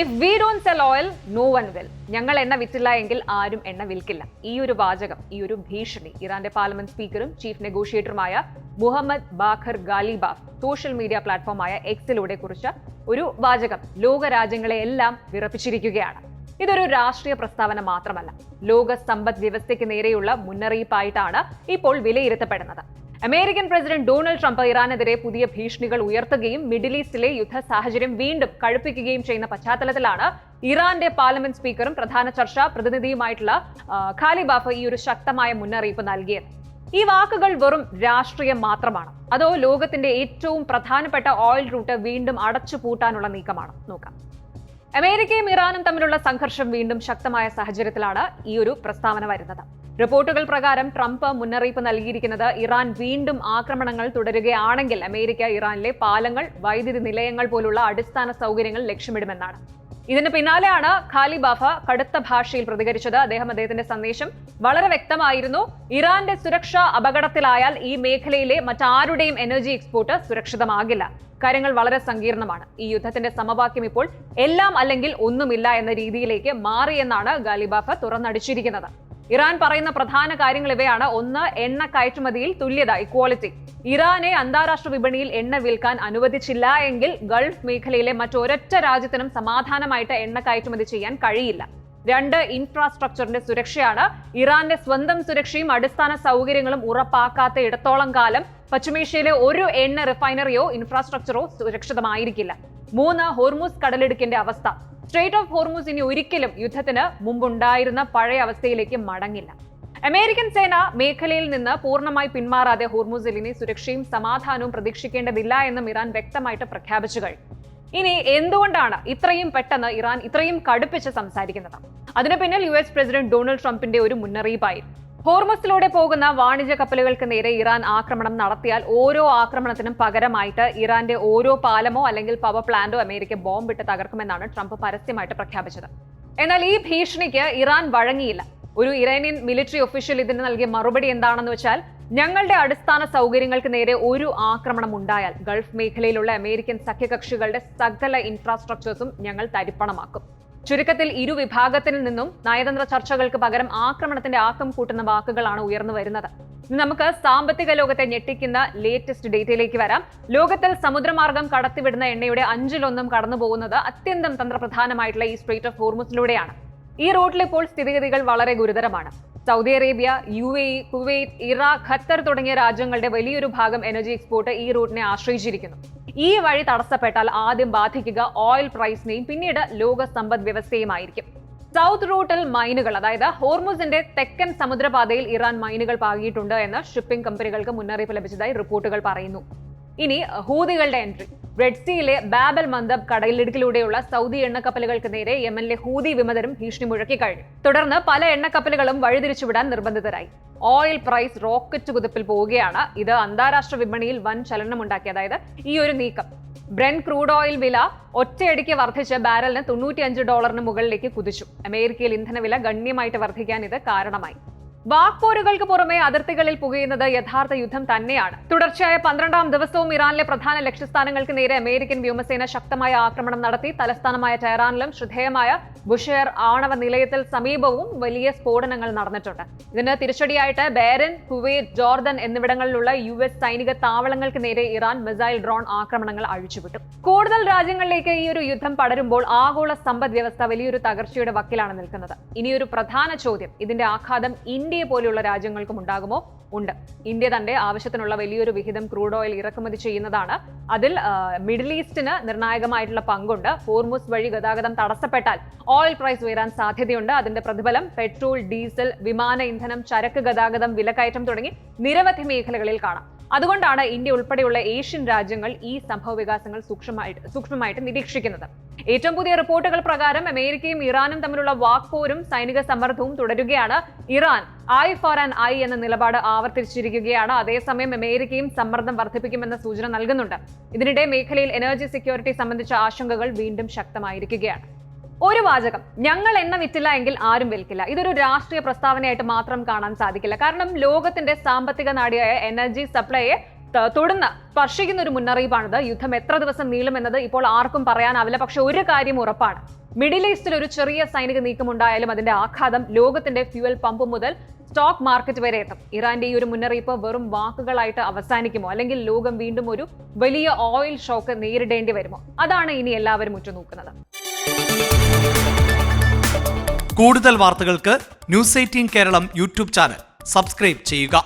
If we don't sell oil no one will. ഞങ്ങൾ എണ്ണ വിറ്റില്ല എങ്കിൽ ആരും എണ്ണ വിൽക്കില്ല. ഈ ഒരു വാചകം, ഈ ഒരു ഭീഷണി ഇറാന്റെ പാർലമെന്റ് സ്പീക്കറും ചീഫ് നെഗോഷിയേറ്ററുമായ Mohammad Baqer Ghalibaf social media പ്ലാറ്റ്ഫോമായ എക്സിലൂടെ കുറിച്ച ഒരു വാചകം ലോക രാജ്യങ്ങളെ എല്ലാം വിറപ്പിച്ചിരിക്കുകയാണ്. ഇതൊരു രാഷ്ട്രീയ പ്രസ്താവന മാത്രമല്ല, ലോക സമ്പദ് വ്യവസ്ഥയ്ക്ക് നേരെയുള്ള മുന്നറിയിപ്പായിട്ടാണ് ഇപ്പോൾ വിലയിരുത്തപ്പെടുന്നത്. അമേരിക്കൻ പ്രസിഡന്റ് ഡൊണാൾഡ് ട്രംപ് ഇറാനെതിരെ പുതിയ ഭീഷണികൾ ഉയർത്തുകയും മിഡിൽ ഈസ്റ്റിലെ യുദ്ധ സാഹചര്യം വീണ്ടും കടുപ്പിക്കുകയും ചെയ്യുന്ന പശ്ചാത്തലത്തിലാണ് ഇറാന്റെ പാർലമെന്റ് സ്പീക്കറും പ്രധാന ചർച്ചാ പ്രതിനിധിയുമായിട്ടുള്ള ഖാലിബാഫ് ഈ ഒരു ശക്തമായ മുന്നറിയിപ്പ് നൽകിയത്. ഈ വാക്കുകൾ വെറും രാഷ്ട്രീയം മാത്രമാണ്, അതോ ലോകത്തിന്റെ ഏറ്റവും പ്രധാനപ്പെട്ട ഓയിൽ റൂട്ട് വീണ്ടും അടച്ചുപൂട്ടാനുള്ള നീക്കമാണ്? നോക്കാം. അമേരിക്കയും ഇറാനും തമ്മിലുള്ള സംഘർഷം വീണ്ടും ശക്തമായ സാഹചര്യത്തിലാണ് ഈ ഒരു പ്രസ്താവന വരുന്നത്. റിപ്പോർട്ടുകൾ പ്രകാരം ട്രംപ് മുന്നറിയിപ്പ് നൽകിയിരിക്കുന്നത് ഇറാൻ വീണ്ടും ആക്രമണങ്ങൾ തുടരുകയാണെങ്കിൽ അമേരിക്ക ഇറാനിലെ പാലങ്ങൾ, വൈദ്യുതി നിലയങ്ങൾ പോലുള്ള അടിസ്ഥാന സൗകര്യങ്ങൾ ലക്ഷ്യമിടുമെന്നാണ്. ഇതിന് പിന്നാലെയാണ് ഖാലിബാഫ് കടുത്ത ഭാഷയിൽ പ്രതികരിച്ചത്. അദ്ദേഹത്തിന്റെ സന്ദേശം വളരെ വ്യക്തമായിരുന്നു. ഇറാന്റെ സുരക്ഷ അപകടത്തിലായാൽ ഈ മേഖലയിലെ മറ്റാരുടെയും എനർജി എക്സ്പോർട്ട് സുരക്ഷിതമാകില്ല. കാര്യങ്ങൾ വളരെ സങ്കീർണമാണ്. ഈ യുദ്ധത്തിന്റെ സമവാക്യം ഇപ്പോൾ എല്ലാം അല്ലെങ്കിൽ ഒന്നുമില്ല എന്ന രീതിയിലേക്ക് മാറിയെന്നാണ് ഖാലിബാഫ് തുറന്നടിച്ചിരിക്കുന്നത്. ഇറാൻ പറയുന്ന പ്രധാന കാര്യങ്ങൾ ഇവയാണ്. ഒന്ന്, എണ്ണ കയറ്റുമതിയിൽ തുല്യത, ഇക്വാളിറ്റി. ഇറാനെ അന്താരാഷ്ട്ര വിപണിയിൽ എണ്ണ വിൽക്കാൻ അനുവദിച്ചില്ല എങ്കിൽ ഗൾഫ് മേഖലയിലെ മറ്റൊരൊറ്റ രാജ്യത്തിനും സമാധാനമായിട്ട് എണ്ണ കയറ്റുമതി ചെയ്യാൻ കഴിയില്ല. രണ്ട്, ഇൻഫ്രാസ്ട്രക്ചറിന്റെ സുരക്ഷയാണ്. ഇറാന്റെ സ്വന്തം സുരക്ഷയും അടിസ്ഥാന സൗകര്യങ്ങളും ഉറപ്പാക്കാത്ത ഇടത്തോളം കാലം പശ്ചിമേഷ്യയിലെ ഒരു എണ്ണ റിഫൈനറിയോ ഇൻഫ്രാസ്ട്രക്ചറോ സുരക്ഷിതമായിരിക്കില്ല. മൂന്ന്, ഹോർമുസ് കടലിടുക്കിന്റെ അവസ്ഥ. സ്ട്രേറ്റ് ഓഫ് ഹോർമുസ് ഇനി ഒരിക്കലും യുദ്ധത്തിന് മുമ്പുണ്ടായിരുന്ന പഴയ അവസ്ഥയിലേക്ക് മടങ്ങില്ല. അമേരിക്കൻ സേന മേഖലയിൽ നിന്ന് പൂർണ്ണമായി പിന്മാറാതെ ഹോർമുസിൽ ഇനി സുരക്ഷയും സമാധാനവും പ്രതീക്ഷിക്കേണ്ടതില്ല എന്നും ഇറാൻ വ്യക്തമായിട്ട് പ്രഖ്യാപിച്ചു കഴിഞ്ഞു. ഇനി എന്തുകൊണ്ടാണ് ഇത്രയും പെട്ടെന്ന് ഇറാൻ ഇത്രയും കടുപ്പിച്ച് സംസാരിക്കുന്നത്? അതിന് പിന്നിൽ US പ്രസിഡന്റ് ഡൊണാൾഡ് ട്രംപിന്റെ ഒരു മുന്നറിയിപ്പായി. ഹോർമുസിലൂടെ പോകുന്ന വാണിജ്യ കപ്പലുകൾക്ക് നേരെ ഇറാൻ ആക്രമണം നടത്തിയാൽ ഓരോ ആക്രമണത്തിനും പകരമായിട്ട് ഇറാന്റെ ഓരോ പാലമോ അല്ലെങ്കിൽ പവർ പ്ലാന്റോ അമേരിക്ക ബോംബിട്ട് തകർക്കുമെന്നാണ് ട്രംപ് പരസ്യമായിട്ട് പ്രഖ്യാപിച്ചത്. എന്നാൽ ഈ ഭീഷണിക്ക് ഇറാൻ വഴങ്ങിയില്ല. ഒരു ഇറാനിയൻ മിലിറ്ററി ഒഫീഷ്യൽ ഇതിന് നൽകിയ മറുപടി എന്താണെന്ന് വെച്ചാൽ, ഞങ്ങളുടെ അടിസ്ഥാന സൗകര്യങ്ങൾക്ക് നേരെ ഒരു ആക്രമണം ഉണ്ടായാൽ ഗൾഫ് മേഖലയിലുള്ള അമേരിക്കൻ സഖ്യകക്ഷികളുടെ സകല ഇൻഫ്രാസ്ട്രക്ചേഴ്സും ഞങ്ങൾ തരിപ്പണമാക്കും. ചുരുക്കത്തിൽ ഇരു വിഭാഗത്തിൽ നിന്നും നയതന്ത്ര ചർച്ചകൾക്ക് പകരം ആക്രമണത്തിന്റെ ആക്കം കൂട്ടുന്ന വാക്കുകളാണ് ഉയർന്നു വരുന്നത്. ഇനി നമുക്ക് സാമ്പത്തിക ലോകത്തെ ഞെട്ടിക്കുന്ന ലേറ്റസ്റ്റ് ഡേറ്റയിലേക്ക് വരാം. ലോകത്തിൽ സമുദ്രമാർഗം കടത്തിവിടുന്ന എണ്ണയുടെ 5-1 കടന്നു പോകുന്നത് അത്യന്തം തന്ത്രപ്രധാനമായിട്ടുള്ള ഈ സ്ട്രേറ്റ് ഓഫ് ഹോർമുസിലൂടെയാണ്. ഈ റൂട്ടിൽ ഇപ്പോൾ സ്ഥിതിഗതികൾ വളരെ ഗുരുതരമാണ്. Saudi Arabia, UAE, Kuwait, Iraq, Qatar തുടങ്ങിയ രാജ്യങ്ങളുടെ വലിയൊരു ഭാഗം എനർജി എക്സ്പോർട്ട് ഈ റൂട്ടിനെ ആശ്രയിച്ചിരിക്കുന്നു. ഈ വഴി തടസ്സപ്പെട്ടാൽ ആദ്യം ബാധിക്കുക ഓയിൽ പ്രൈസിനെയും പിന്നീട് ലോക സമ്പദ് വ്യവസ്ഥയുമായിരിക്കും. സൗത്ത് റൂട്ടിൽ മൈനുകൾ, അതായത് ഹോർമുസിന്റെ തെക്കൻ സമുദ്രപാതയിൽ ഇറാൻ മൈനുകൾ പാകിയിട്ടുണ്ട് എന്ന് ഷിപ്പിംഗ് കമ്പനികൾക്ക് മുന്നറിയിപ്പ് ലഭിച്ചതായി റിപ്പോർട്ടുകൾ പറയുന്നു. ഇനി ഹൂതികളുടെ എൻട്രി. റെഡ് സീയിലെ ബാബൽ മന്ദബ് കടലിടുക്കിലൂടെയുള്ള സൗദി എണ്ണക്കപ്പലുകൾക്ക് നേരെ യമനിലെ ഹൂതി വിമതരും ഭീഷണി മുഴക്കി കഴിഞ്ഞു. തുടർന്ന് പല എണ്ണക്കപ്പലുകളും വഴിതിരിച്ചുവിടാൻ നിർബന്ധിതരായി. ഓയിൽ പ്രൈസ് റോക്കറ്റ് കുതിപ്പിൽ പോവുകയാണ്. ഇത് അന്താരാഷ്ട്ര വിപണിയിൽ വൻ ചലനമുണ്ടാക്കി. അതായത് ഈ ഒരു നീക്കം, ബ്രെന്റ് ക്രൂഡ് ഓയിൽ വില ഒറ്റയടിക്ക് വർദ്ധിച്ച് ബാരലിന് $95 മുകളിലേക്ക് കുതിച്ചു. അമേരിക്കയിൽ ഇന്ധനവില ഗണ്യമായിട്ട് വർദ്ധിക്കാൻ ഇത് കാരണമായി. വാക്പോരുകൾക്ക് പുറമെ അതിർത്തികളിൽ പുകയുന്നത് യഥാർത്ഥ യുദ്ധം തന്നെയാണ്. തുടർച്ചയായ 12ാം ദിവസവും ഇറാനിലെ പ്രധാന ലക്ഷ്യസ്ഥാനങ്ങൾക്ക് നേരെ അമേരിക്കൻ വ്യോമസേന ശക്തമായ ആക്രമണം നടത്തി. തലസ്ഥാനമായ ടെഹ്റാനിലും ശ്രദ്ധേയമായ ബുഷേർ ആണവ നിലയത്തിൽ സമീപവും വലിയ സ്ഫോടനങ്ങൾ നടന്നിട്ടുണ്ട്. ഇതിന് തിരിച്ചടിയായിട്ട് ബഹ്റൈൻ, കുവൈറ്റ്, ജോർദൻ എന്നിവിടങ്ങളിലുള്ള US സൈനിക താവളങ്ങൾക്ക് നേരെ ഇറാൻ മിസൈൽ ഡ്രോൺ ആക്രമണങ്ങൾ അഴിച്ചുവിട്ടു. കൂടുതൽ രാജ്യങ്ങളിലേക്ക് ഈ ഒരു യുദ്ധം പടരുമ്പോൾ ആഗോള സമ്പദ് വ്യവസ്ഥ വലിയൊരു തകർച്ചയുടെ വക്കിലാണ് നിൽക്കുന്നത്. ഇനിയൊരു പ്രധാന ചോദ്യം, ഇതിന്റെ ആഘാതം ഇന്ത്യയെ പോലെയുള്ള രാജ്യങ്ങൾക്കും ഉണ്ടാകുമോ? ഉണ്ട്. ഇന്ത്യ തന്റെ ആവശ്യത്തിനുള്ള വലിയൊരു വിഹിതം ക്രൂഡ് ഓയിൽ ഇറക്കുമതി ചെയ്യുന്നതാണ്. അതിൽ മിഡിൽ ഈസ്റ്റിന് നിർണായകമായിട്ടുള്ള പങ്കുണ്ട്. ഹോർമുസ് വഴി ഗതാഗതം തടസ്സപ്പെട്ടാൽ ഓയിൽ പ്രൈസ് ഉയരാൻ സാധ്യതയുണ്ട്. അതിന്റെ പ്രതിഫലം പെട്രോൾ, ഡീസൽ, വിമാന ഇന്ധനം, ചരക്ക് ഗതാഗതം, വിലക്കയറ്റം തുടങ്ങി നിരവധി മേഖലകളിൽ കാണാം. അതുകൊണ്ടാണ് ഇന്ത്യ ഉൾപ്പെടെയുള്ള ഏഷ്യൻ രാജ്യങ്ങൾ ഈ സംഭവ വികാസങ്ങൾ സൂക്ഷ്മമായിട്ട് നിരീക്ഷിക്കുന്നത്. ഏറ്റവും പുതിയ റിപ്പോർട്ടുകൾ പ്രകാരം അമേരിക്കയും ഇറാനും തമ്മിലുള്ള വാക്പോരും സൈനിക സമ്മർദ്ദവും തുടരുകയാണ്. Iran I for an I എന്ന നിലപാട് ആവർത്തിച്ചിരിക്കുകയാണ്. അതേസമയം അമേരിക്കയും സമ്മർദ്ദം വർദ്ധിപ്പിക്കുമെന്ന സൂചന നൽകുന്നുണ്ട്. ഇതിനിടെ മേഖലയിൽ എനർജി സെക്യൂരിറ്റി സംബന്ധിച്ച ആശങ്കകൾ വീണ്ടും ശക്തമായിരിക്കുകയാണ്. ഒരു വാചകം, ഞങ്ങൾ എണ്ണ വിറ്റില്ല എങ്കിൽ ആരും വിൽക്കില്ല. ഇതൊരു രാഷ്ട്രീയ പ്രസ്താവനയായിട്ട് മാത്രം കാണാൻ സാധിക്കില്ല. കാരണം ലോകത്തിന്റെ സാമ്പത്തിക നാടിയായ എനർജി സപ്ലൈയെ തൊടുന്ന സ്പർശിക്കുന്ന ഒരു മുന്നറിയിപ്പാണിത്. യുദ്ധം എത്ര ദിവസം നീളുമെന്നത് ഇപ്പോൾ ആർക്കും പറയാനാവില്ല. പക്ഷെ ഒരു കാര്യം ഉറപ്പാണ്, മിഡിൽ ഈസ്റ്റിൽ ഒരു ചെറിയ സൈനിക നീക്കമുണ്ടായാലും അതിന്റെ ആഘാതം ലോകത്തിന്റെ ഫ്യൂവൽ പമ്പ് മുതൽ സ്റ്റോക്ക് മാർക്കറ്റ് വരെ എത്തും. ഇറാന്റെ ഈ ഒരു മുന്നറിയിപ്പ് വെറും വാക്കുകളായിട്ട് അവസാനിക്കുമോ, അല്ലെങ്കിൽ ലോകം വീണ്ടും ഒരു വലിയ ഓയിൽ ഷോക്ക് നേരിടേണ്ടി വരുമോ? അതാണ് ഇനി എല്ലാവരും ഉറ്റുനോക്കുന്നത്. കൂടുതൽ വാർത്തകൾക്ക് News 18 Keralam YouTube channel subscribe ചെയ്യുക.